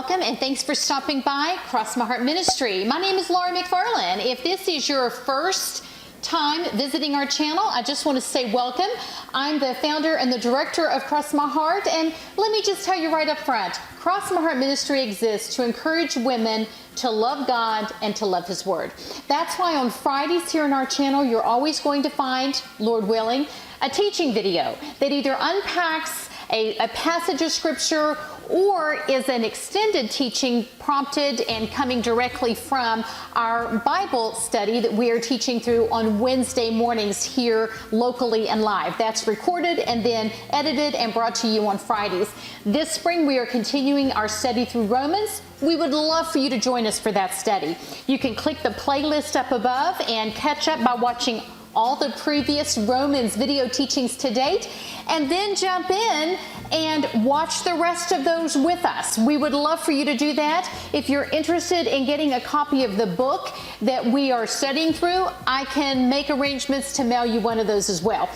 welcome and thanks for stopping by Cross My Heart Ministry. My name is Laura McFarland. If this is your first time visiting our channel, I just want to say welcome. I'm the founder and the director of Cross My Heart, and let me just tell you right up front, Cross My Heart Ministry exists to encourage women to love God and to love His Word. That's why on Fridays here on our channel, you're always going to find, Lord willing, a teaching video that either unpacks a passage of scripture or is an extended teaching prompted and coming directly from our Bible study that we are teaching through on Wednesday mornings here locally and live. That's recorded and then edited and brought to you on Fridays. This spring we are continuing our study through Romans. We would love for you to join us for that study. You can click the playlist up above and catch up by watching all the previous Romans video teachings to date, and then jump in and watch the rest of those with us. We would love for you to do that. If you're interested in getting a copy of the book that we are studying through, I can make arrangements to mail you one of those as well.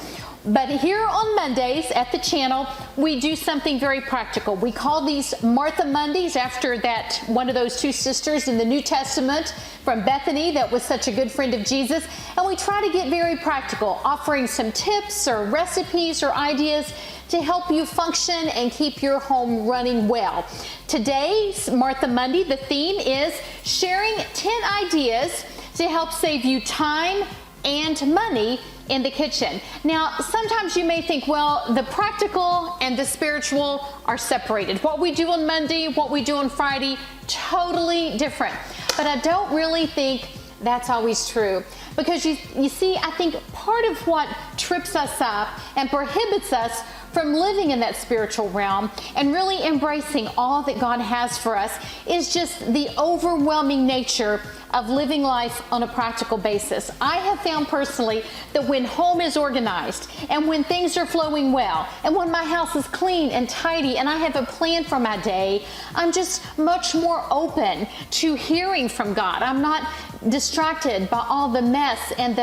But here on Mondays at the channel, we do something very practical. We call these Martha Mondays after that one of those two sisters in the New Testament from Bethany that was such a good friend of Jesus. And we try to get very practical, offering some tips or recipes or ideas to help you function and keep your home running well. Today's Martha Monday, the theme is sharing 10 ideas to help save you time and money in the kitchen. Now, sometimes you may think, well, the practical and the spiritual are separated. What we do on Monday, what we do on Friday, totally different. But I don't really think that's always true. Because you see, I think part of what trips us up and prohibits us from living in that spiritual realm and really embracing all that God has for us is just the overwhelming nature of living life on a practical basis. I have found personally that when home is organized and when things are flowing well and when my house is clean and tidy and I have a plan for my day, I'm just much more open to hearing from God. I'm not distracted by all the mess and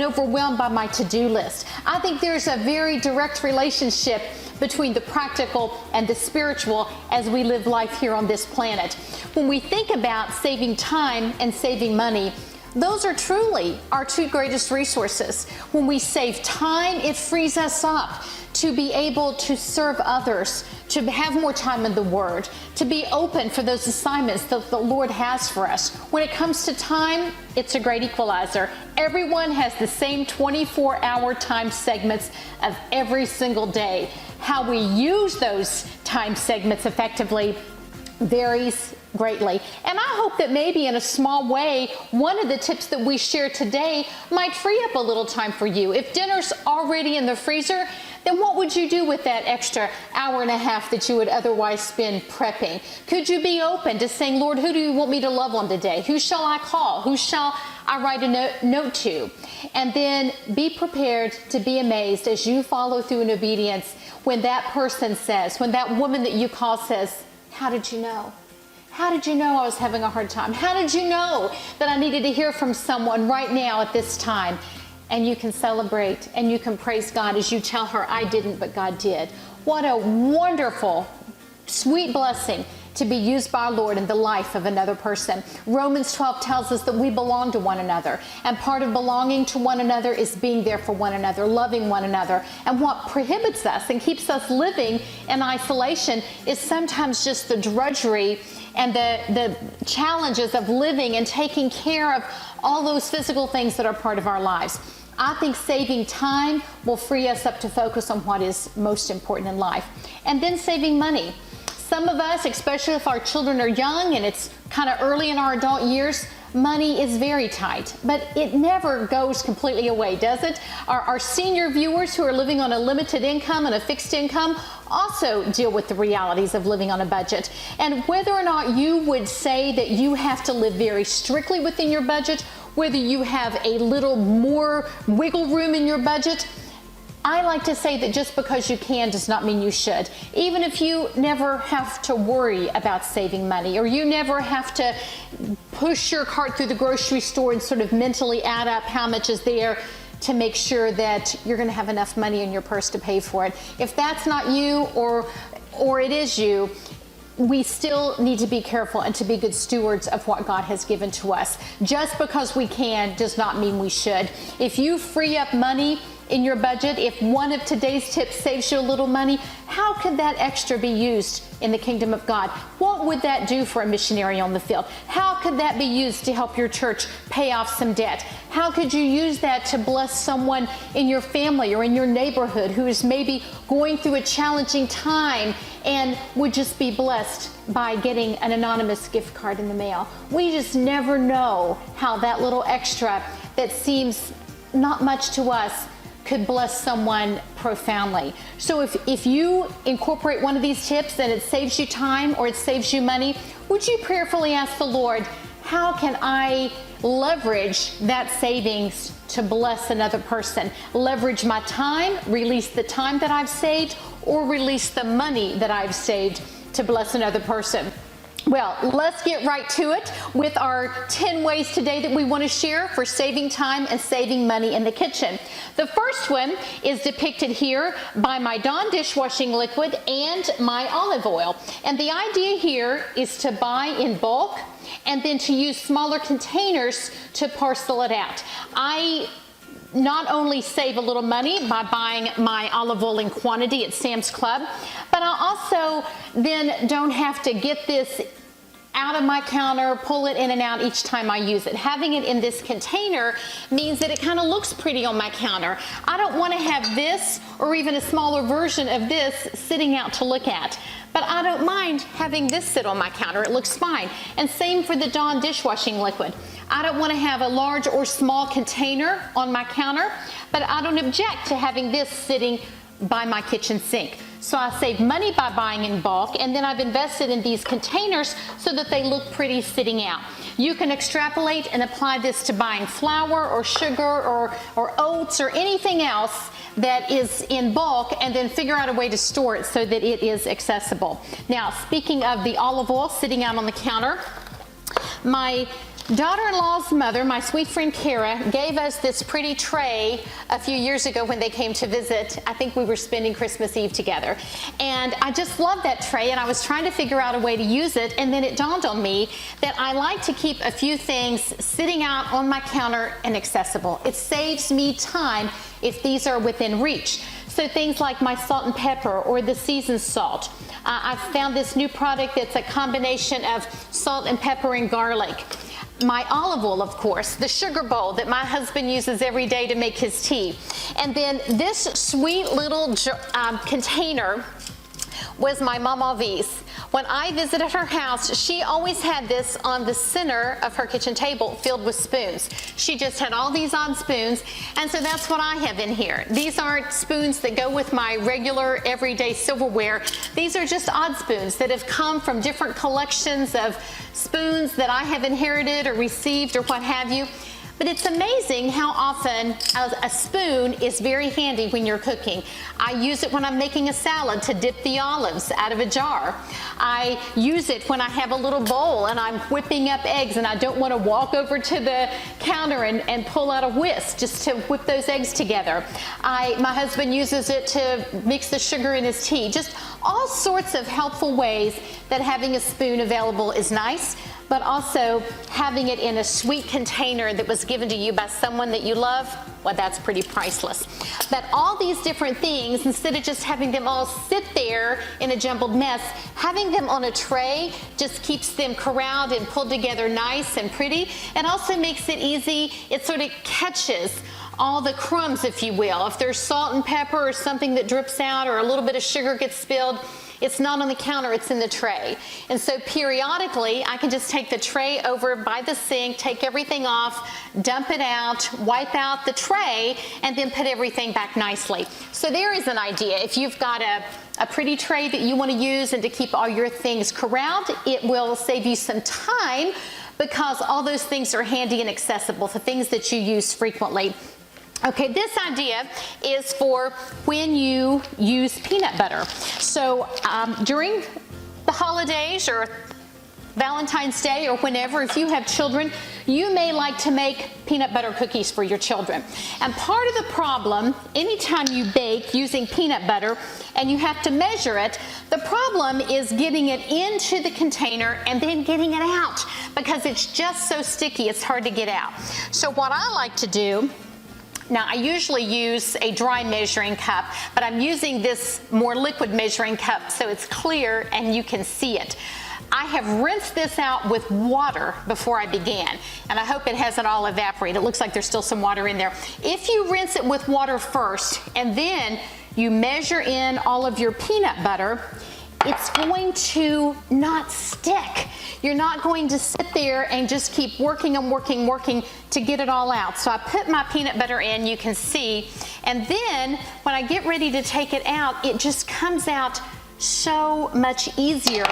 overwhelmed by my to-do list. I think there's a very direct relationship between the practical and the spiritual as we live life here on this planet. When we think about saving time and saving money, those are truly our two greatest resources. When we save time, it frees us up to be able to serve others, to have more time in the Word, to be open for those assignments that the Lord has for us. When it comes to time, it's a great equalizer. Everyone has the same 24-hour time segments of every single day. How we use those time segments effectively varies greatly. And I hope that maybe in a small way, one of the tips that we share today might free up a little time for you. If dinner's already in the freezer, then what would you do with that extra hour and a half that you would otherwise spend prepping? Could you be open to saying, Lord, who do you want me to love on today? Who shall I call? Who shall I write a note to? And then be prepared to be amazed as you follow through in obedience when that person says, when that woman that you call says, how did you know? How did you know I was having a hard time? How did you know that I needed to hear from someone right now at this time? And you can celebrate and you can praise God as you tell her, I didn't, but God did. What a wonderful, sweet blessing to be used by our Lord in the life of another person. Romans 12 tells us that we belong to one another. And part of belonging to one another is being there for one another, loving one another. And what prohibits us and keeps us living in isolation is sometimes just the drudgery and the challenges of living and taking care of all those physical things that are part of our lives. I think saving time will free us up to focus on what is most important in life. And then saving money. Some of us, especially if our children are young and it's kind of early in our adult years, money is very tight, but it never goes completely away, does it? Our senior viewers who are living on a limited income and a fixed income also deal with the realities of living on a budget. And whether or not you would say that you have to live very strictly within your budget, whether you have a little more wiggle room in your budget, I like to say that just because you can does not mean you should. Even if you never have to worry about saving money, or you never have to push your cart through the grocery store and sort of mentally add up how much is there to make sure that you're going to have enough money in your purse to pay for it. If that's not you, or it is you, we still need to be careful and to be good stewards of what God has given to us. Just because we can does not mean we should. If you free up money in your budget, if one of today's tips saves you a little money, how could that extra be used in the kingdom of God? What would that do for a missionary on the field? How could that be used to help your church pay off some debt? How could you use that to bless someone in your family or in your neighborhood who is maybe going through a challenging time and would just be blessed by getting an anonymous gift card in the mail? We just never know how that little extra that seems not much to us could bless someone profoundly. So if you incorporate one of these tips and it saves you time or it saves you money, would you prayerfully ask the Lord, how can I leverage that savings to bless another person? Leverage my time, release the time that I've saved, or release the money that I've saved to bless another person? Well, let's get right to it with our 10 ways today that we want to share for saving time and saving money in the kitchen. The first one is depicted here by my Dawn dishwashing liquid and my olive oil. And the idea here is to buy in bulk and then to use smaller containers to parcel it out. I not only save a little money by buying my olive oil in quantity at Sam's Club, but I also then don't have to get this out of my counter, pull it in and out each time I use it. Having it in this container means that it kind of looks pretty on my counter. I don't want to have this or even a smaller version of this sitting out to look at. But I don't mind having this sit on my counter. It looks fine. And same for the Dawn dishwashing liquid. I don't want to have a large or small container on my counter, but I don't object to having this sitting by my kitchen sink. So I save money by buying in bulk, and then I've invested in these containers so that they look pretty sitting out. You can extrapolate and apply this to buying flour or sugar or oats or anything else that is in bulk, and then figure out a way to store it so that it is accessible. Now, speaking of the olive oil sitting out on the counter, my daughter-in-law's mother, my sweet friend Kara, gave us this pretty tray a few years ago when they came to visit. I think we were spending Christmas Eve together. And I just love that tray, and I was trying to figure out a way to use it, and then it dawned on me that I like to keep a few things sitting out on my counter and accessible. It saves me time if these are within reach. So things like my salt and pepper or the seasoned salt. I've found this new product that's a combination of salt and pepper and garlic. My olive oil, of course, the sugar bowl that my husband uses every day to make his tea. And then this sweet little container was my Mama V's. When I visited her house, she always had this on the center of her kitchen table filled with spoons. She just had all these odd spoons, and so that's what I have in here. These aren't spoons that go with my regular everyday silverware. These are just odd spoons that have come from different collections of spoons that I have inherited or received or what have you. But it's amazing how often a spoon is very handy when you're cooking. I use it when I'm making a salad to dip the olives out of a jar. I use it when I have a little bowl and I'm whipping up eggs and I don't want to walk over to the counter and pull out a whisk just to whip those eggs together. My husband uses it to mix the sugar in his tea. Just all sorts of helpful ways that having a spoon available is nice, but also having it in a sweet container that was given to you by someone that you love, well, that's pretty priceless. But all these different things, instead of just having them all sit there in a jumbled mess, having them on a tray just keeps them corralled and pulled together nice and pretty. It also makes it easy. It sort of catches all the crumbs, if you will. If there's salt and pepper or something that drips out or a little bit of sugar gets spilled, it's not on the counter, it's in the tray. And so periodically, I can just take the tray over by the sink, take everything off, dump it out, wipe out the tray, and then put everything back nicely. So there is an idea. If you've got a pretty tray that you want to use and to keep all your things corralled, it will save you some time because all those things are handy and accessible, the things that you use frequently. Okay, this idea is for when you use peanut butter. So during the holidays or Valentine's Day or whenever, if you have children, you may like to make peanut butter cookies for your children. And part of the problem, anytime you bake using peanut butter and you have to measure it, the problem is getting it into the container and then getting it out because it's just so sticky, it's hard to get out. So what I like to do, now I usually use a dry measuring cup, but I'm using this more liquid measuring cup so it's clear and you can see it. I have rinsed this out with water before I began, and I hope it hasn't all evaporated. It looks like there's still some water in there. If you rinse it with water first and then you measure in all of your peanut butter, it's going to not stick. You're not going to sit there and just keep working and working to get it all out. So I put my peanut butter in, you can see, and then when I get ready to take it out, it just comes out so much easier.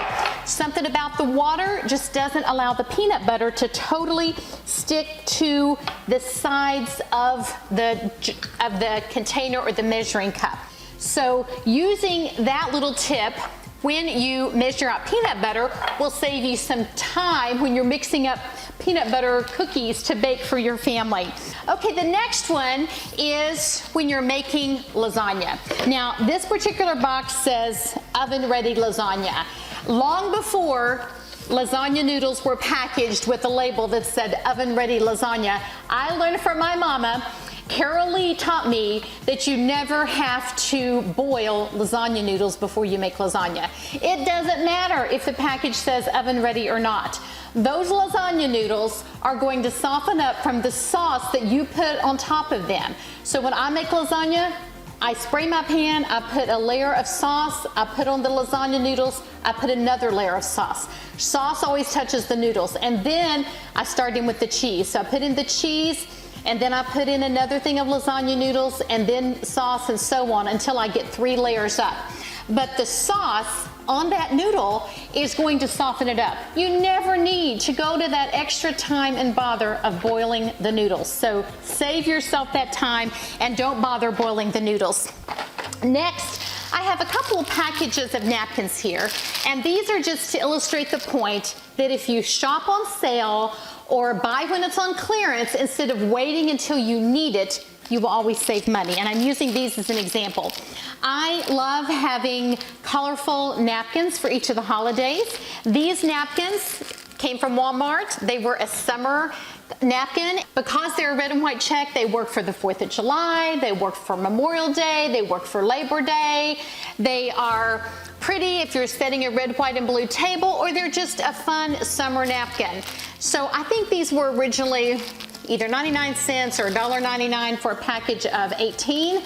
Something about the water just doesn't allow the peanut butter to totally stick to the sides of the container or the measuring cup. So using that little tip when you measure out peanut butter will save you some time when you're mixing up peanut butter cookies to bake for your family. Okay, the next one is when you're making lasagna. Now, this particular box says oven-ready lasagna. Long before lasagna noodles were packaged with a label that said oven-ready lasagna, I learned from my mama, Carol Lee taught me that you never have to boil lasagna noodles before you make lasagna. It doesn't matter if the package says oven ready or not. Those lasagna noodles are going to soften up from the sauce that you put on top of them. So when I make lasagna, I spray my pan, I put a layer of sauce, I put on the lasagna noodles, I put another layer of sauce. Sauce always touches the noodles, and then I start in with the cheese. So I put in the cheese, and then I put in another thing of lasagna noodles and then sauce and so on until I get 3 layers up. But the sauce on that noodle is going to soften it up. You never need to go to that extra time and bother of boiling the noodles. So save yourself that time and don't bother boiling the noodles. Next, I have a couple of packages of napkins here, and these are just to illustrate the point that if you shop on sale or buy when it's on clearance, instead of waiting until you need it, you will always save money. And I'm using these as an example. I love having colorful napkins for each of the holidays. These napkins came from Walmart. They were a summer napkin. Because they're red and white check, they work for the 4th of July, they work for Memorial Day, they work for Labor Day. They are pretty if you're setting a red, white, and blue table, or they're just a fun summer napkin. So I think these were originally either 99 cents or $1.99 for a package of 18.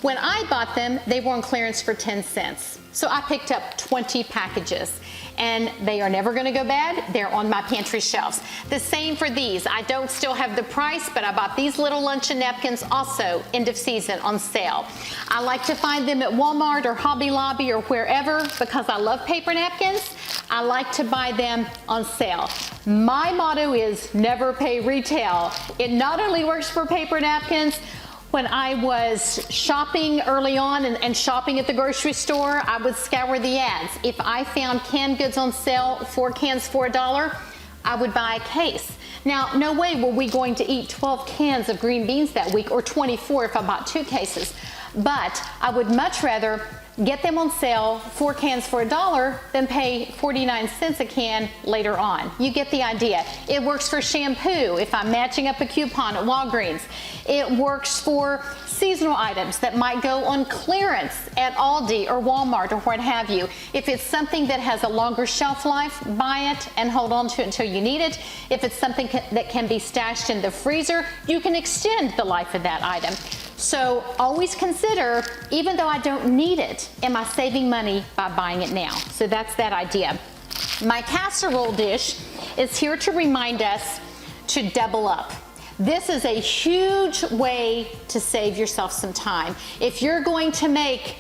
When I bought them, they were on clearance for 10 cents. So I picked up 20 packages, and they are never gonna go bad. They're on my pantry shelves. The same for these. I don't still have the price, but I bought these little luncheon napkins also end of season on sale. I like to find them at Walmart or Hobby Lobby or wherever because I love paper napkins. I like to buy them on sale. My motto is never pay retail. It not only works for paper napkins. When I was shopping early on and shopping at the grocery store, I would scour the ads. If I found canned goods on sale, 4 cans for $1, I would buy a case. Now, no way were we going to eat 12 cans of green beans that week, or 24 if I bought 2 cases. But I would much rather get them on sale, 4 cans for $1, than pay 49 cents a can later on. You get the idea. It works for shampoo if I'm matching up a coupon at Walgreens. It works for seasonal items that might go on clearance at Aldi or Walmart or what have you. If it's something that has a longer shelf life, buy it and hold on to it until you need it. If it's something that can be stashed in the freezer, you can extend the life of that item. So always consider, even though I don't need it, am I saving money by buying it now? So that's that idea. My casserole dish is here to remind us to double up. This is a huge way to save yourself some time. If you're going to make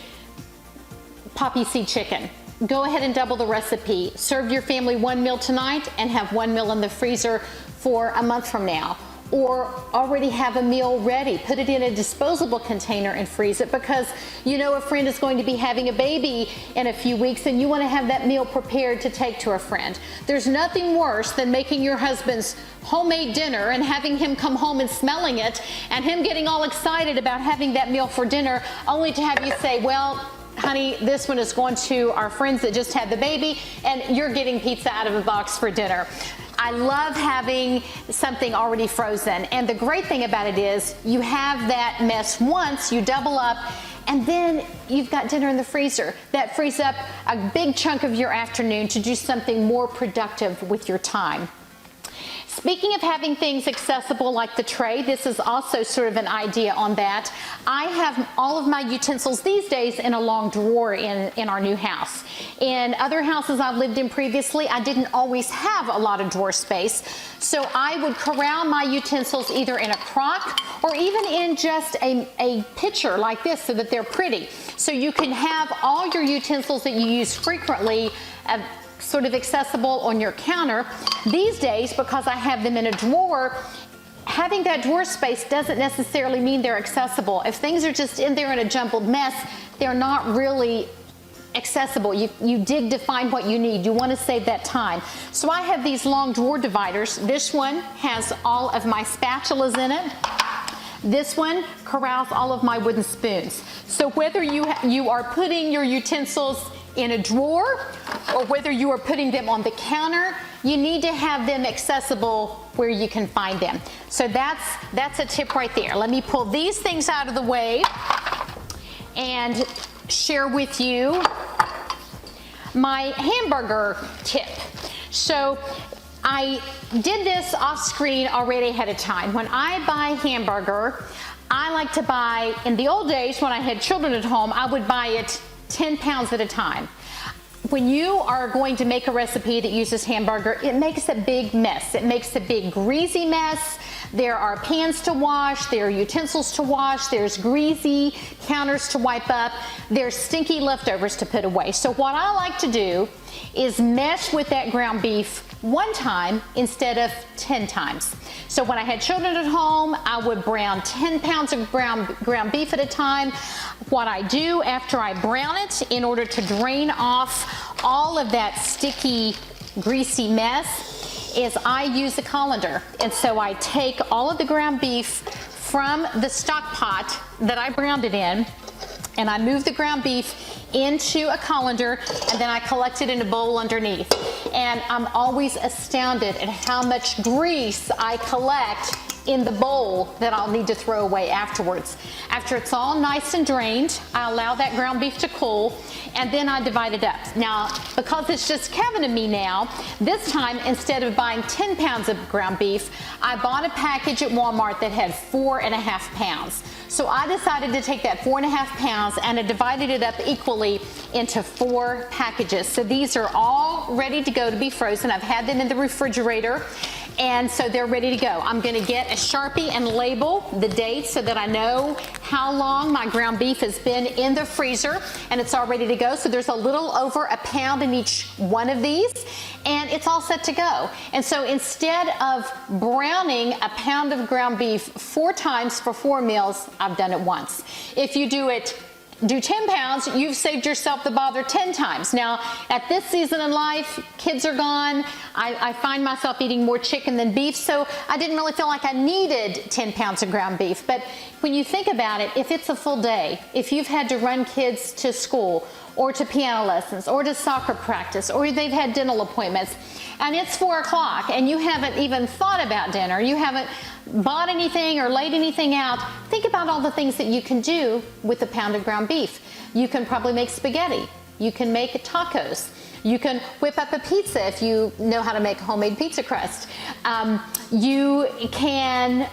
poppy seed chicken, go ahead and double the recipe. Serve your family 1 meal tonight and have 1 meal in the freezer for a month from now. or already have a meal ready. Put it in a disposable container and freeze it, because you know a friend is going to be having a baby in a few weeks and you want to have that meal prepared to take to a friend. There's nothing worse than making your husband's homemade dinner and having him come home and smelling it and him getting all excited about having that meal for dinner, only to have you say, well, honey, this one is going to our friends that just had the baby, and you're getting pizza out of a box for dinner. I love having something already frozen, and the great thing about it is you have that mess once, you double up, and then you've got dinner in the freezer. That frees up a big chunk of your afternoon to do something more productive with your time. Speaking of having things accessible like the tray, this is also sort of an idea on that. I have all of my utensils these days in a long drawer in our new house. In other houses I've lived in previously, I didn't always have a lot of drawer space. So I would corral my utensils either in a crock or even in just a pitcher like this so that they're pretty. So you can have all your utensils that you use frequently sort of accessible on your counter. These days, because I have them in a drawer, having that drawer space doesn't necessarily mean they're accessible. If things are just in there in a jumbled mess, they're not really accessible. You dig to find what you need. You want to save that time. So I have these long drawer dividers. This one has all of my spatulas in it. This one corrals all of my wooden spoons. So whether you are putting your utensils in a drawer or whether you are putting them on the counter, you need to have them accessible where you can find them. So that's a tip right there. Let me pull these things out of the way and share with you my hamburger tip. So I did this off screen already ahead of time. When I buy hamburger, I like to buy, in the old days when I had children at home, I would buy it 10 pounds at a time. When you are going to make a recipe that uses hamburger, it makes a big mess. It makes a big greasy mess. There are pans to wash, there are utensils to wash, there's greasy counters to wipe up, there's stinky leftovers to put away. So what I like to do is mess with that ground beef one time instead of 10 times. So when I had children at home, I would brown 10 pounds of ground beef at a time. What I do after I brown it, in order to drain off all of that sticky, greasy mess, is I use a colander. And so I take all of the ground beef from the stock pot that I browned it in, and I move the ground beef into a colander, and then I collect it in a bowl underneath. And I'm always astounded at how much grease I collect in the bowl that I'll need to throw away afterwards. After it's all nice and drained, I allow that ground beef to cool, and then I divide it up. Now, because it's just Kevin and me now, this time, instead of buying 10 pounds of ground beef, I bought a package at Walmart that had 4.5 pounds. So I decided to take that 4.5 pounds and I divided it up equally into 4 packages. So these are all ready to go to be frozen. I've had them in the refrigerator, and so they're ready to go. I'm going to get a Sharpie and label the dates so that I know how long my ground beef has been in the freezer, and it's all ready to go. So there's a little over a pound in each one of these, and it's all set to go. And so instead of browning a pound of ground beef 4 times for 4 meals, I've done it once. If you do 10 pounds, you've saved yourself the bother 10 times. Now, at this season in life, kids are gone. I find myself eating more chicken than beef, so I didn't really feel like I needed 10 pounds of ground beef. But when you think about it, if it's a full day, if you've had to run kids to school or to piano lessons or to soccer practice, or they've had dental appointments, and it's 4 o'clock and you haven't even thought about dinner, you haven't bought anything or laid anything out, think about all the things that you can do with a pound of ground beef. You can probably make spaghetti. You can make tacos. You can whip up a pizza if you know how to make a homemade pizza crust. You can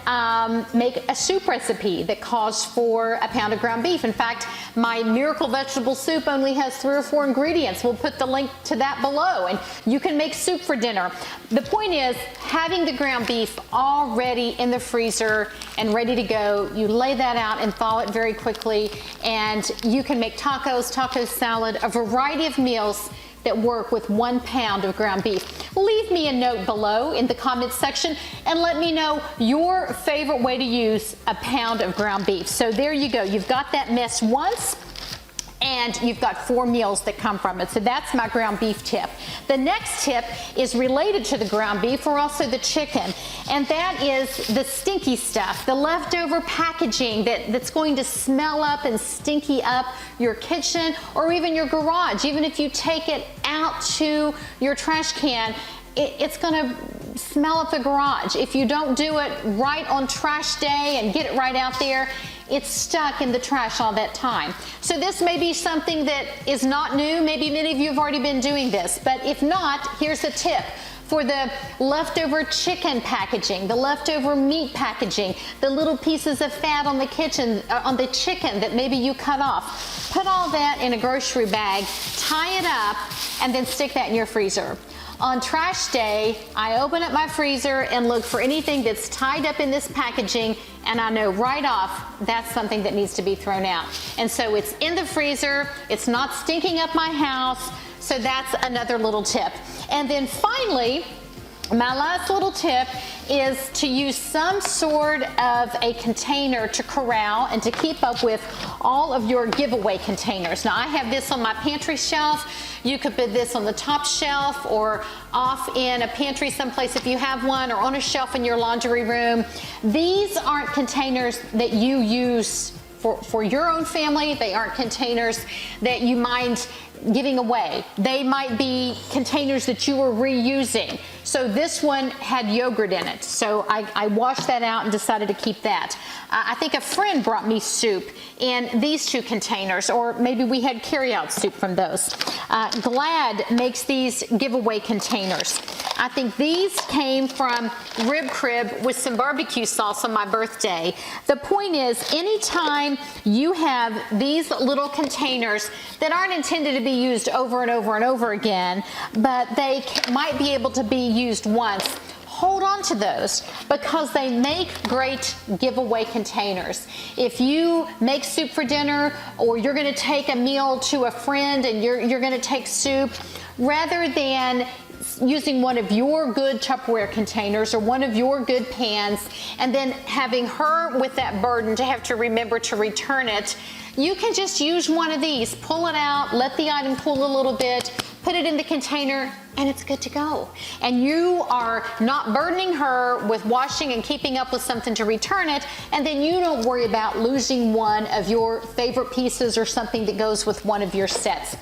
make a soup recipe that calls for a pound of ground beef. In fact, my miracle vegetable soup only has 3 or 4 ingredients. We'll put the link to that below, and you can make soup for dinner. The point is, having the ground beef already in the freezer and ready to go, you lay that out and thaw it very quickly, and you can make tacos, taco salad, a variety of meals that work with 1 pound of ground beef? Leave me a note below in the comments section and let me know your favorite way to use a pound of ground beef. So there you go. You've got that mess once, and you've got 4 meals that come from it. So that's my ground beef tip. The next tip is related to the ground beef or also the chicken, and that is the stinky stuff, the leftover packaging that's going to smell up and stinky up your kitchen or even your garage. Even if you take it out to your trash can, it's going to smell up the garage. If you don't do it right on trash day and get it right out there, it's stuck in the trash all that time. So this may be something that is not new. Maybe many of you have already been doing this, but if not, here's a tip. For the leftover chicken packaging, the leftover meat packaging, the little pieces of fat on the chicken that maybe you cut off, put all that in a grocery bag, tie it up, and then stick that in your freezer. On trash day, I open up my freezer and look for anything that's tied up in this packaging, and I know right off that's something that needs to be thrown out. And so it's in the freezer, it's not stinking up my house, so that's another little tip. And then finally, my last little tip is to use some sort of a container to corral and to keep up with all of your giveaway containers. Now I have this on my pantry shelf. You could put this on the top shelf or off in a pantry someplace if you have one, or on a shelf in your laundry room. These aren't containers that you use for your own family. They aren't containers that you mind giving away. They might be containers that you were reusing. So this one had yogurt in it, so I washed that out and decided to keep that. I think a friend brought me soup in these 2 containers, or maybe we had carry-out soup from those. Glad makes these giveaway containers. I think these came from Rib Crib with some barbecue sauce on my birthday. The point is, anytime you have these little containers that aren't intended to be used over and over and over again, but they might be able to be used once, hold on to those, because they make great giveaway containers. If you make soup for dinner, or you're going to take a meal to a friend and you're going to take soup, rather than using one of your good Tupperware containers or one of your good pans and then having her with that burden to have to remember to return it, you can just use one of these. Pull it out, let the item cool a little bit, put it in the container, and it's good to go. And you are not burdening her with washing and keeping up with something to return it, and then you don't worry about losing one of your favorite pieces or something that goes with one of your sets.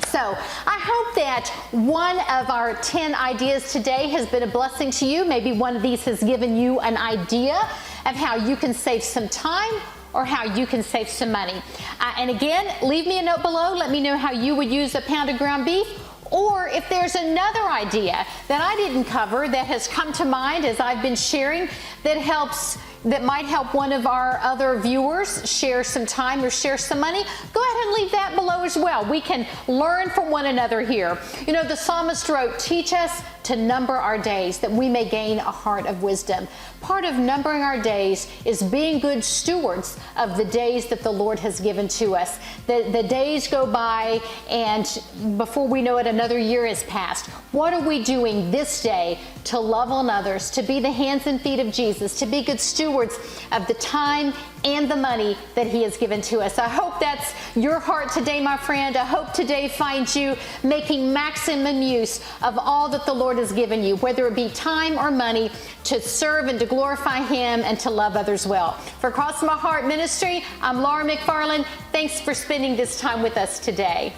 So I hope that one of our 10 ideas today has been a blessing to you. Maybe one of these has given you an idea of how you can save some time or how you can save some money. And again, leave me a note below. Let me know how you would use a pound of ground beef. Or if there's another idea that I didn't cover that has come to mind as I've been sharing that might help one of our other viewers share some time or share some money, go ahead and leave that below as well. We can learn from one another here. You know, the psalmist wrote, "Teach us to number our days that we may gain a heart of wisdom." Part of numbering our days is being good stewards of the days that the Lord has given to us. The days go by, and before we know it, another year has passed. What are we doing this day to love on others, to be the hands and feet of Jesus, to be good stewards of the time and the money that He has given to us? I hope that's your heart today, my friend. I hope today finds you making maximum use of all that the Lord has given you, whether it be time or money, to serve and to glorify Him and to love others well. For Cross My Heart Ministry, I'm Laura McFarland. Thanks for spending this time with us today.